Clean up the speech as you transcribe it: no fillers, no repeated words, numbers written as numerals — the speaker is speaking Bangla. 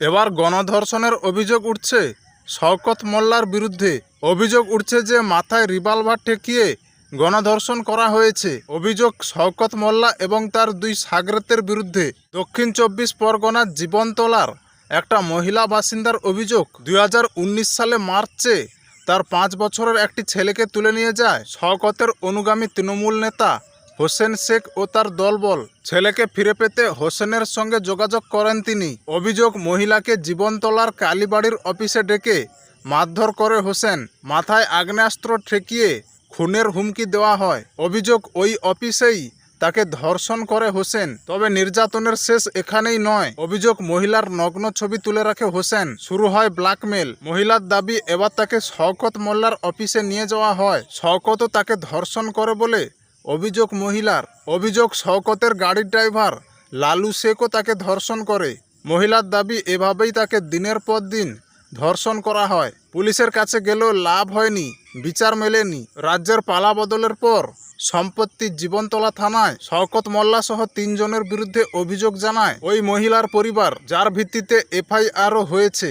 এবার গণধর্ষণের অভিযোগ উঠছে শওকত মোল্লার বিরুদ্ধে। অভিযোগ উঠছে যে মাথায় রিভলভার ঠেকিয়ে গণধর্ষণ করা হয়েছে। অভিযোগ শওকত মোল্লা এবং তার দুই শাগরেতের বিরুদ্ধে। দক্ষিণ ২৪ পরগনার জীবনতলার একটা মহিলা বাসিন্দার অভিযোগ, ২০১৯ সালে মার্চে তার ৫ বছরের একটি ছেলেকে তুলে নিয়ে যায় শওকতের অনুগামী তৃণমূল নেতা হোসেন শেখ ও তার দলবল। ছেলেকে ফিরে পেতে হোসেনের সঙ্গে যোগাযোগ করেন তিনি। অভিযোগ, মহিলাকে জীবনতলার কালীবাড়ির অফিসে ডেকে মারধর করে হোসেন। মাথায় আগ্নেয়াস্ত্র ঠেকিয়ে খুনের হুমকি দেওয়া হয়। অভিযোগ, ওই অফিসেই তাকে ধর্ষণ করে হোসেন। তবে নির্যাতনের শেষ এখানেই নয়। অভিযোগ, মহিলার নগ্ন ছবি তুলে রাখে হোসেন। শুরু হয় ব্ল্যাকমেল। মহিলার দাবি, এবার তাকে শওকত মোল্লার অফিসে নিয়ে যাওয়া হয়। শওকতও তাকে ধর্ষণ করে বলে অভিযোগ মহিলার। অভিযোগ, শওকতের গাড়ির ড্রাইভার লালু শেখও তাকে ধর্ষণ করে। মহিলার দাবি, এভাবেই তাকে দিনের পর দিন ধর্ষণ করা হয়। পুলিশের কাছে গেলেও লাভ হয়নি, বিচার মেলেনি। রাজ্যের পালা বদলের পর সম্প্রতি জীবনতলা থানায় শওকত মোল্লা সহ ৩ জনের বিরুদ্ধে অভিযোগ জানায় ওই মহিলার পরিবার, যার ভিত্তিতে এফআইআরও হয়েছে।